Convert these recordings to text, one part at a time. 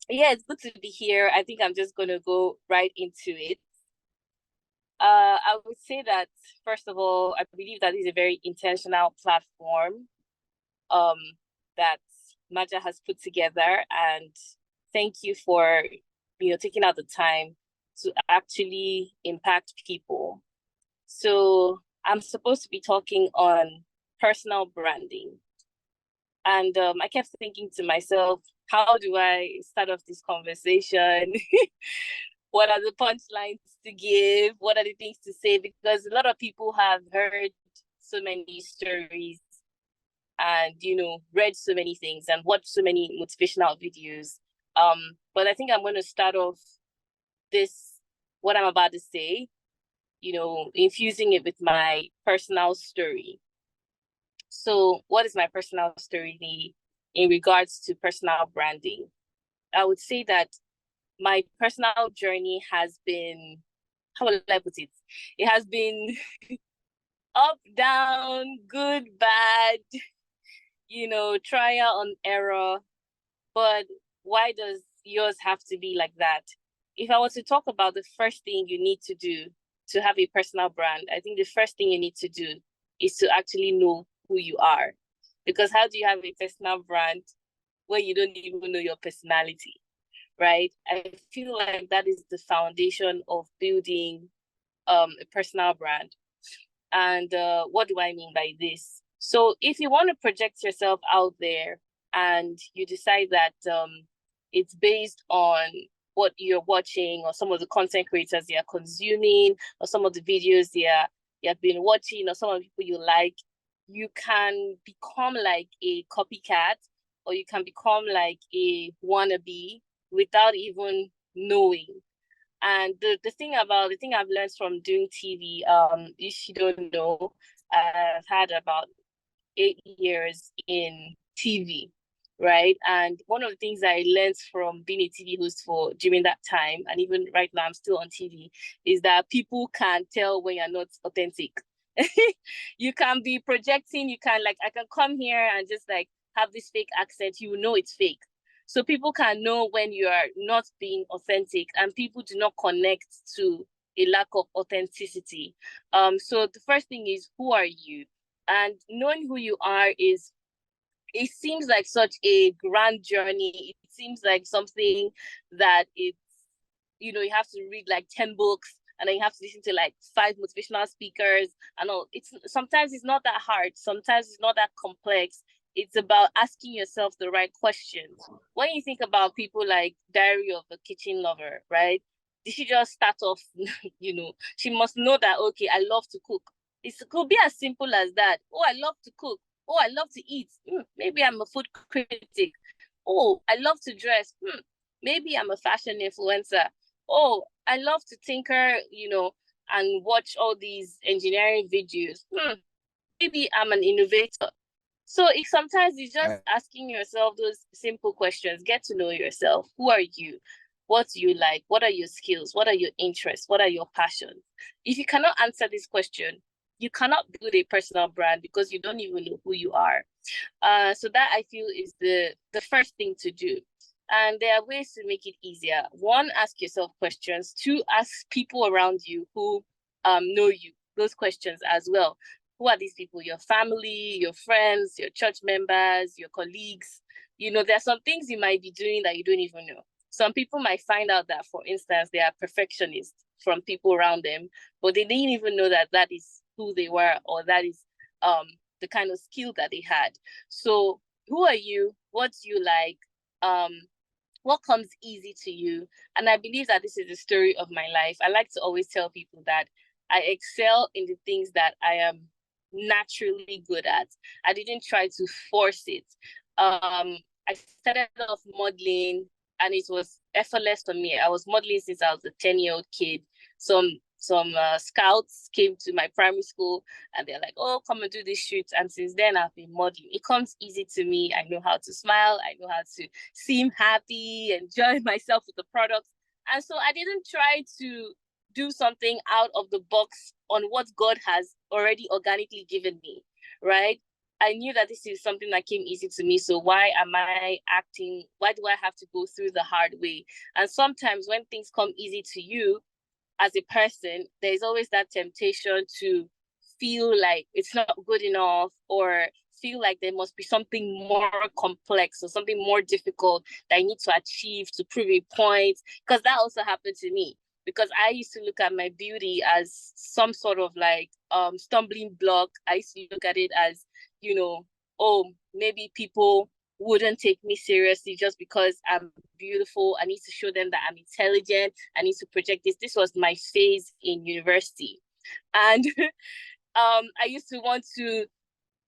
Yeah, it's good to be here. I think I'm just going to go right into it. I would say that, first of all, I believe that is a very intentional platform um, that Maja has put together. And thank you for, taking out the time to actually impact people. So I'm supposed to be talking on personal branding. And I kept thinking to myself, how do I start off this conversation? What are the punchlines to give? What are the things to say? Because a lot of people have heard so many stories and, read so many things and watched so many motivational videos. But I think I'm going to start off this, what I'm about to say, infusing it with my personal story. So, what is my personal story in regards to personal branding? I would say that my personal journey has been, how will I put it? It has been up, down, good, bad, trial and error. But why does yours have to be like that? If I was to talk about the first thing you need to do to have a personal brand, I think the first thing you need to do is to actually know who you are. Because how do you have a personal brand when you don't even know your personality, right? I feel like that is the foundation of building a personal brand. And what do I mean by this? So if you want to project yourself out there and you decide that it's based on what you're watching or some of the content creators they are consuming or some of the videos you have been watching or some of the people you like, you can become like a copycat or you can become like a wannabe without even knowing. And the thing I've learned from doing TV, if you don't know, I've had about 8 years in TV, right? And one of the things I learned from being a TV host for during that time, and even right now I'm still on TV, is that people can tell when you're not authentic. You can be projecting, you can like I can come here and just like have this fake accent, you know it's fake. So people can know when you are not being authentic and people do not connect to a lack of authenticity. So the first thing is, who are you? And knowing who you are is, it seems like such a grand journey. It seems like something that it's, you have to read like 10 books and then you have to listen to like 5 motivational speakers and all. It's sometimes it's not that hard. Sometimes it's not that complex. It's about asking yourself the right questions. When you think about people like Diary of a Kitchen Lover, right? Did she just start off, she must know that, okay, I love to cook. It could be as simple as that. Oh, I love to cook. Oh, I love to eat. Maybe I'm a food critic. Oh, I love to dress. Maybe I'm a fashion influencer. Oh, I love to tinker, and watch all these engineering videos. Maybe I'm an innovator. So sometimes it's just asking yourself those simple questions. Get to know yourself. Who are you? What do you like? What are your skills? What are your interests? What are your passions? If you cannot answer this question, you cannot build a personal brand because you don't even know who you are. So that I feel is the first thing to do. And there are ways to make it easier. One, ask yourself questions. Two, ask people around you who know you those questions as well. Who are these people? Your family, your friends, your church members, your colleagues. There are some things you might be doing that you don't even know. Some people might find out that, for instance, they are perfectionists from people around them, but they didn't even know that that is who they were or that is the kind of skill that they had. So who are you? What do you like? Um, what comes easy to you? And I believe that this is the story of my life. I like to always tell people that I excel in the things that I am naturally good at. I didn't try to force it. I started off modeling and it was effortless for me. I was modeling since I was a 10-year-old kid. Some scouts came to my primary school and they're like, oh, come and do this shoot. And since then, I've been modeling. It comes easy to me. I know how to smile. I know how to seem happy, enjoy myself with the products. And so I didn't try to do something out of the box on what God has already organically given me, right? I knew that this is something that came easy to me. So why am I acting? Why do I have to go through the hard way? And sometimes when things come easy to you as a person, there's always that temptation to feel like it's not good enough, or feel like there must be something more complex or something more difficult that I need to achieve to prove a point. Because that also happened to me. Because I used to look at my beauty as some sort of like stumbling block. I used to look at it as, you know, oh, maybe people wouldn't take me seriously just because I'm beautiful. I need to show them that I'm intelligent. I need to project this. This was my phase in university. And I used to want to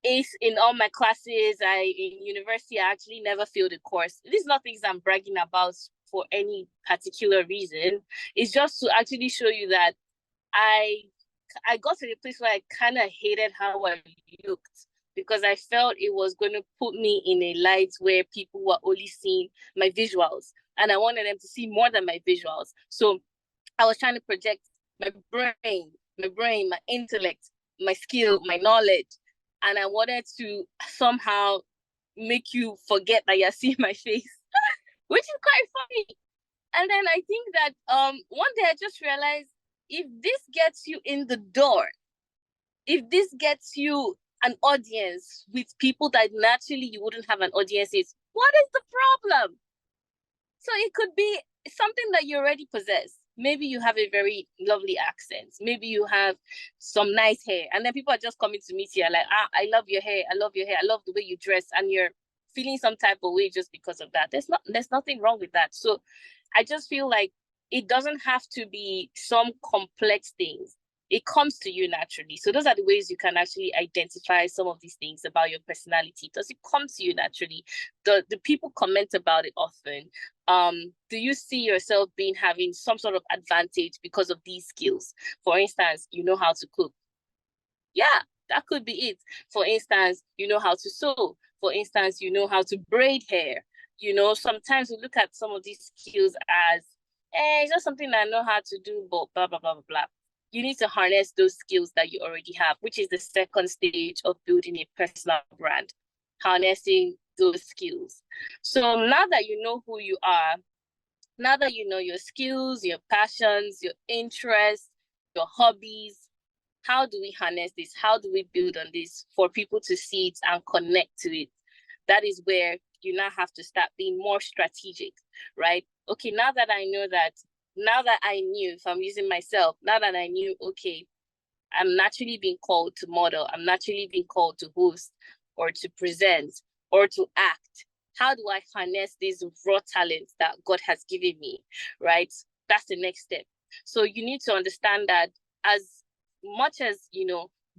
ace in all my classes. In university, I actually never failed a course. These are not things I'm bragging about for any particular reason. It's just to actually show you that I got to the place where I kind of hated how I looked, because I felt it was going to put me in a light where people were only seeing my visuals, and I wanted them to see more than my visuals. So I was trying to project my brain, my intellect, my skill, my knowledge, and I wanted to somehow make you forget that you're seeing my face, which is quite funny. And then I think that one day I just realized, if this gets you in the door, if this gets you an audience with people that naturally you wouldn't have an audience with, what is the problem? So it could be something that you already possess. Maybe you have a very lovely accent. Maybe you have some nice hair. And then people are just coming to meet you like, I love your hair. I love your hair. I love the way you dress. And you're feeling some type of way just because of that. There's nothing wrong with that. So I just feel like it doesn't have to be some complex things. It comes to you naturally. So those are the ways you can actually identify some of these things about your personality. Does it come to you naturally? The people comment about it often. Do you see yourself having some sort of advantage because of these skills? For instance, you know how to cook. Yeah, that could be it. For instance, you know how to sew. For instance, you know how to braid hair. You know, sometimes we look at some of these skills as, it's just something I know how to do, but blah, blah, blah, blah, blah. You need to harness those skills that you already have, which is the second stage of building a personal brand, harnessing those skills. So now that you know who you are, now that you know your skills, your passions, your interests, your hobbies, how do we harness this? How do we build on this for people to see it and connect to it? That is where you now have to start being more strategic, right? Okay, now that I knew, if I'm using myself, now that I knew, okay, I'm naturally being called to model, I'm naturally being called to host or to present or to act. How do I harness these raw talents that God has given me, right? That's the next step. So you need to understand that as much as,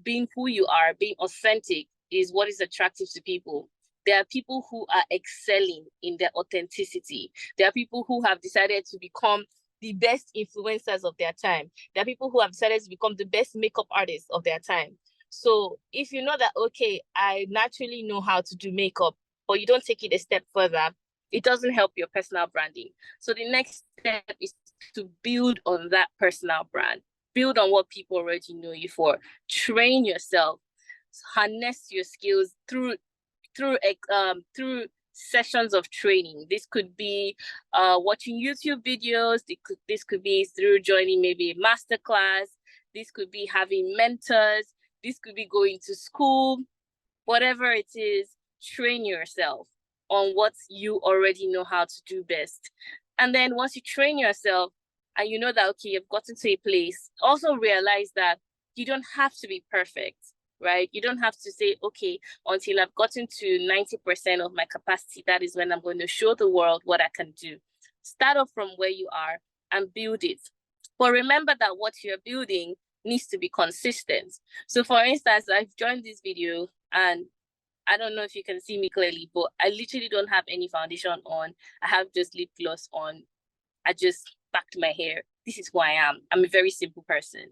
being who you are, being authentic is what is attractive to people. There are people who are excelling in their authenticity. There are people who have decided to become the best influencers of their time. There are people who have decided to become the best makeup artists of their time. So if you know that, okay, I naturally know how to do makeup, but you don't take it a step further, it doesn't help your personal branding. So the next step is to build on that personal brand. Build on what people already know you for. Train yourself. Harness your skills through sessions of training. This could be watching YouTube videos. This could be through joining maybe a masterclass. This could be having mentors. This could be going to school. Whatever it is, train yourself on what you already know how to do best. And then once you train yourself and you know that, okay, you've gotten to a place, also realize that you don't have to be perfect, right? You don't have to say, okay, until I've gotten to 90% of my capacity, that is when I'm going to show the world what I can do. Start off from where you are and build it. But remember that what you're building needs to be consistent. So for instance, I've joined this video and I don't know if you can see me clearly, but I literally don't have any foundation on. I have just lip gloss on. I just packed my hair. This is who I am. I'm a very simple person.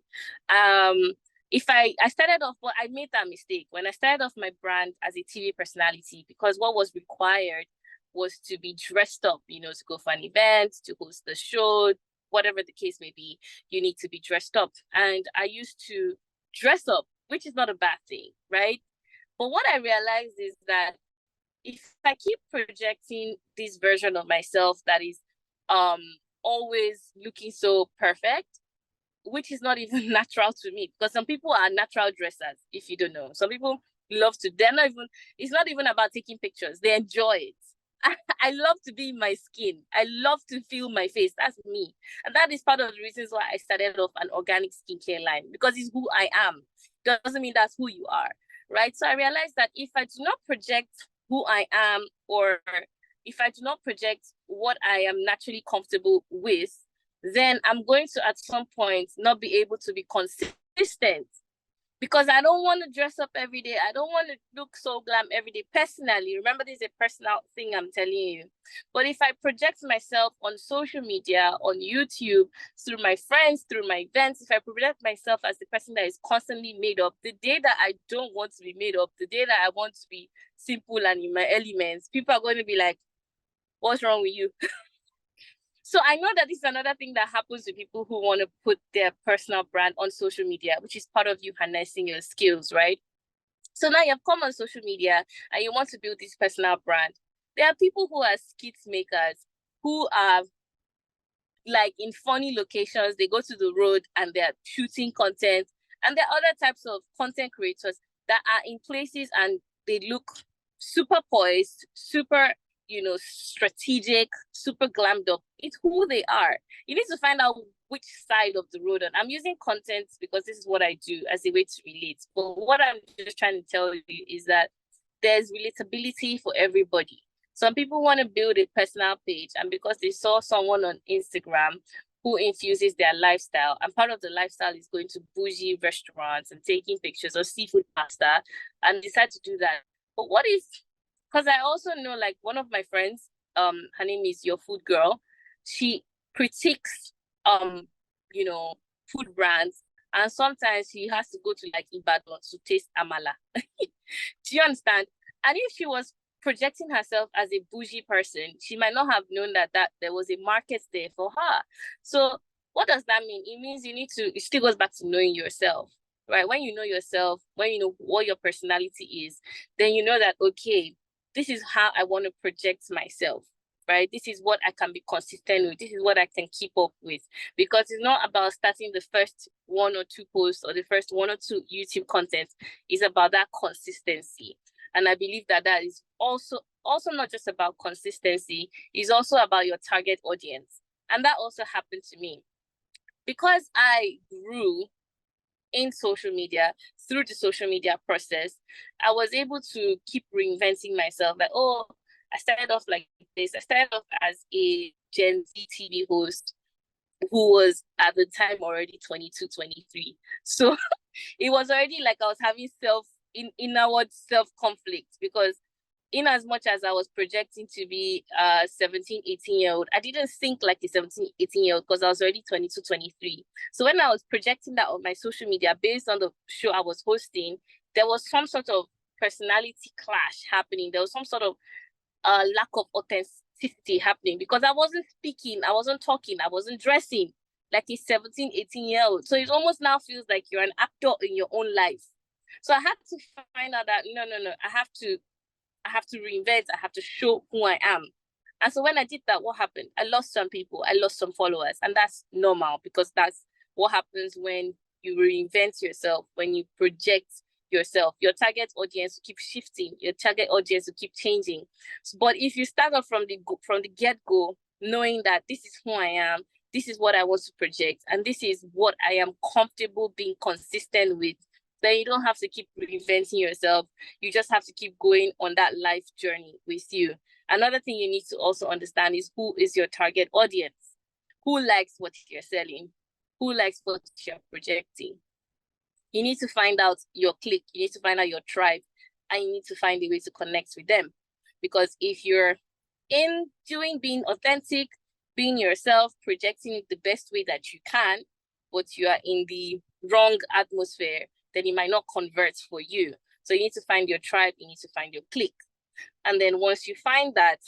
If I started off, but I made that mistake when I started off my brand as a TV personality, because what was required was to be dressed up, to go for an event, to host the show, whatever the case may be, you need to be dressed up. And I used to dress up, which is not a bad thing, right? But what I realized is that if I keep projecting this version of myself that is always looking so perfect, which is not even natural to me, because some people are natural dressers, if you don't know. Some people love to, they're not even, it's not even about taking pictures. They enjoy it. I love to be in my skin. I love to feel my face. That's me. And that is part of the reasons why I started off an organic skincare line, because it's who I am. Doesn't mean that's who you are, right? So I realized that if I do not project who I am, or if I do not project what I am naturally comfortable with, then I'm going to at some point not be able to be consistent, because I don't want to dress up every day. I don't want to look so glam every day. Personally, remember, this is a personal thing I'm telling you. But if I project myself on social media, on YouTube, through my friends, through my events, if I project myself as the person that is constantly made up, the day that I don't want to be made up, the day that I want to be simple and in my elements, people are going to be like, what's wrong with you? So I know that this is another thing that happens to people who want to put their personal brand on social media, which is part of you harnessing your skills, right? So now you've come on social media and you want to build this personal brand. There are people who are skit makers, who are like in funny locations. They go to the road and they're shooting content. And there are other types of content creators that are in places and they look super poised, super, strategic, super glammed up. It's who they are. You need to find out which side of the road. And I'm using content because this is what I do as a way to relate. But what I'm just trying to tell you is that there's relatability for everybody. Some people want to build a personal page, and because they saw someone on Instagram who infuses their lifestyle, and part of the lifestyle is going to bougie restaurants and taking pictures of seafood pasta, and decide to do that. But what if, because I also know, like, one of my friends, her name is Your Food Girl. She critiques food brands, and sometimes she has to go to like Ibadan to taste amala. Do you understand? And if she was projecting herself as a bougie person, she might not have known that there was a market there for her. So what does that mean? It means it still goes back to knowing yourself, right? When you know yourself, when you know what your personality is, then you know that, okay, this is how I want to project myself, right? This is what I can be consistent with. This is what I can keep up with. Because it's not about starting the first one or two posts or the first one or two YouTube content. It's about that consistency. And I believe that is also not just about consistency. It's also about your target audience. And that also happened to me. Because I grew in social media, through the social media process, I was able to keep reinventing myself. Like, oh, I started off like this. I started off as a Gen Z TV host who was at the time already 22, 23. So it was already like I was having inward self-conflict, because in as much as I was projecting to be a 17, 18-year-old, I didn't think like a 17, 18-year-old, because I was already 22, 23. So when I was projecting that on my social media based on the show I was hosting, there was some sort of personality clash happening. There was some sort of lack of authenticity happening, because I wasn't speaking, I wasn't talking, I wasn't dressing like a 17, 18-year-old. So it almost now feels like you're an actor in your own life. So I had to find out that no, I have to reinvent. I have to show who I am. And so when I did that, what happened? I lost some people. I lost some followers. And that's normal, because that's what happens when you reinvent yourself, when you project yourself. Your target audience will keep shifting. Your target audience will keep changing. But if you start off from the get-go, knowing that this is who I am, this is what I want to project, and this is what I am comfortable being consistent with, then you don't have to keep reinventing yourself. You just have to keep going on that life journey with you. Another thing you need to also understand is who is your target audience. Who likes what you're selling? Who likes what you're projecting? You need to find out your clique. You need to find out your tribe. And you need to find a way to connect with them. Because if you're being authentic, being yourself, projecting it the best way that you can, but you are in the wrong atmosphere, then it might not convert for you. So you need to find your tribe, you need to find your clique. And then once you find that,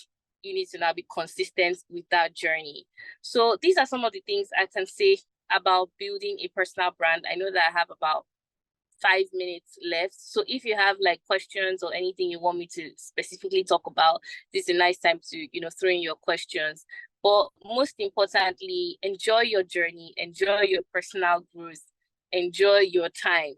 you need to now be consistent with that journey. So these are some of the things I can say about building a personal brand. I know that I have about 5 minutes left. So if you have like questions or anything you want me to specifically talk about, this is a nice time to, throw in your questions. But most importantly, enjoy your journey, enjoy your personal growth, enjoy your time,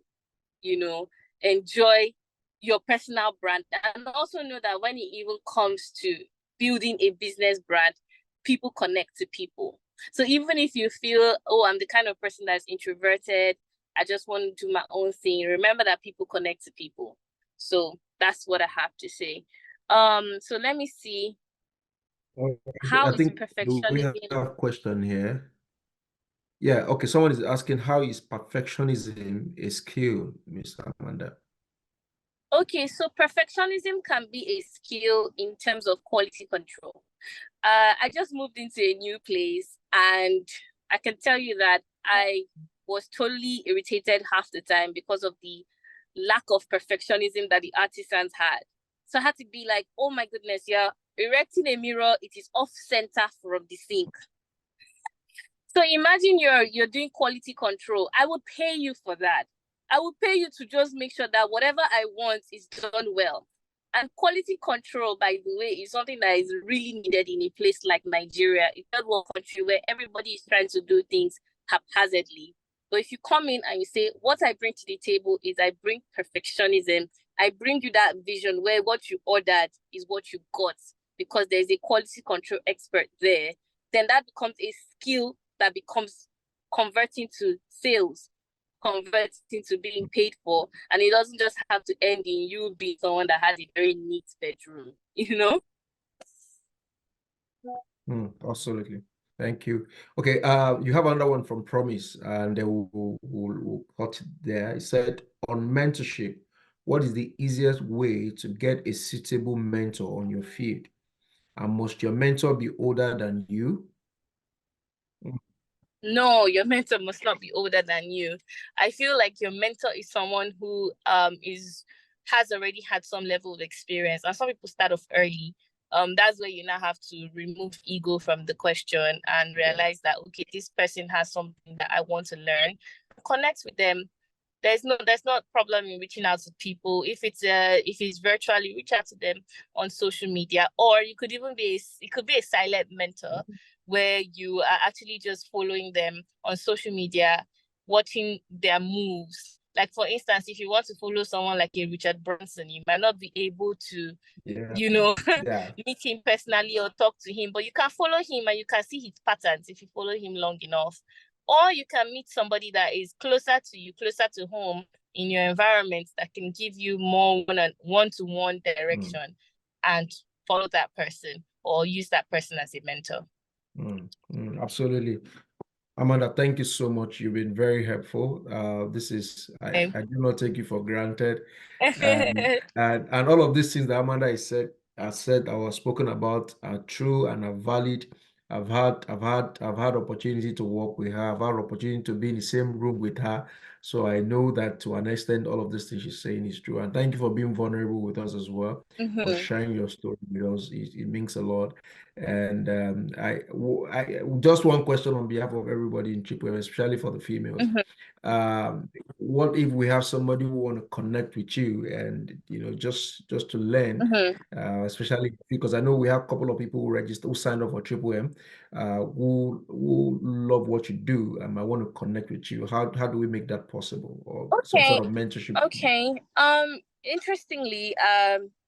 enjoy your personal brand. And also know that when it even comes to building a business brand, people connect to people. So even if you feel, oh, I'm the kind of person that's introverted, I just want to do my own thing, remember that people connect to people. So that's what I have to say. So let me see. How I is think we have perfectionism? a question here. Yeah, okay. Someone is asking, how is perfectionism a skill, Mr. Amanda? Okay, so perfectionism can be a skill in terms of quality control. I just moved into a new place, and I can tell you that I was totally irritated half the time because of the lack of perfectionism that the artisans had. So I had to be like, oh my goodness, you're erecting a mirror, it is off center from the sink. So imagine you're doing quality control. I would pay you for that. I would pay you to just make sure that whatever I want is done well. And quality control, by the way, is something that is really needed in a place like Nigeria, a third world country where everybody is trying to do things haphazardly. But if you come in and you say, what I bring to the table is I bring perfectionism, I bring you that vision where what you ordered is what you got because there's a quality control expert there, then that becomes a skill that becomes converting to sales, converting to being paid for, and it doesn't just have to end in you being someone that has a very neat bedroom, Absolutely. Thank you. Okay, you have another one from Promise, and we'll cut it there. It said, on mentorship, what is the easiest way to get a suitable mentor on your field? And must your mentor be older than you? No, your mentor must not be older than you. I feel like your mentor is someone who has already had some level of experience, and some people start off early. That's where you now have to remove ego from the question and realize that, okay, this person has something that I want to learn. Connect with them. There's not problem in reaching out to people. If it's virtually, reach out to them on social media, or you could even it could be a silent mentor where you are actually just following them on social media, watching their moves. Like, for instance, if you want to follow someone like a Richard Branson, you might not be able to, Yeah. meet him personally or talk to him, but you can follow him and you can see his patterns if you follow him long enough. Or you can meet somebody that is closer to you, closer to home in your environment, that can give you more one-to-one direction and follow that person or use that person as a mentor. Absolutely. Amanda, thank you so much. You've been very helpful. I do not take you for granted. And all of these things that Amanda has said, I was spoken about are true and are valid. I've had opportunity to work with her. I've had opportunity to be in the same room with her. So I know that to an extent, all of these things she's saying is true. And thank you for being vulnerable with us as well, for sharing your story with us. It means a lot. And I just one question on behalf of everybody in Triple M, especially for the females. What if we have somebody who want to connect with you and just to learn, especially because I know we have a couple of people who signed up for Triple M, who love what you do and I want to connect with you. How do we make that possible, or some Okay. sort of mentorship? Okay. Interestingly,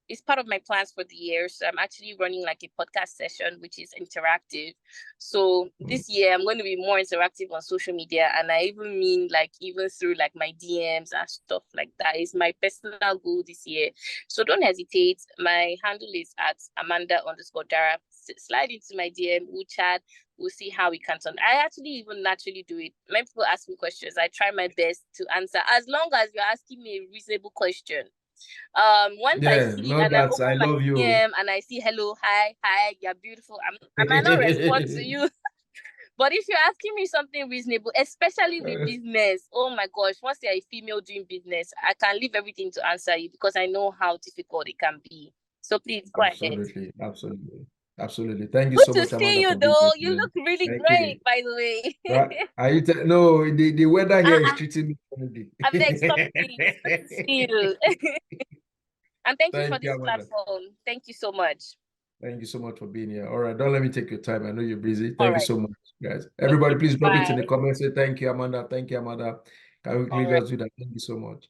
it's part of my plans for the year. So I'm actually running like a podcast session, which is interactive. So this year I'm going to be more interactive on social media. And I even mean like even through like my DMs and stuff like that is my personal goal this year. So don't hesitate. My handle is at Amanda_Dara. Slide into my DM, we'll chat. We'll see how we can turn. I actually even naturally do it. Many people ask me questions. I try my best to answer, as long as you're asking me a reasonable question. Once I Yeah, see no, and I that's I open my love you. DM and I see hello, hi, you're beautiful, I might not respond to you. But if you're asking me something reasonable, especially with business, oh my gosh, once you're a female doing business, I can leave everything to answer you because I know how difficult it can be. So please go ahead. Absolutely. Absolutely. Thank you Good so to much, see Amanda, you, for being here though. You today. look really Thank great, you. by the way. Are you no, the weather here is Uh-uh. treating me friendly. I beg, stop it. Good to see you. And thank you for Thank you, this Amanda. platform. Thank you so much. Thank you so much for being here. All right, don't let me take your time. I know you're busy. All Thank you right. so much, guys. Okay. Everybody, please drop it in the Bye. comments. Say thank you, Amanda. Thank you, Amanda. Can we All quickly right. just do that? Thank you so much.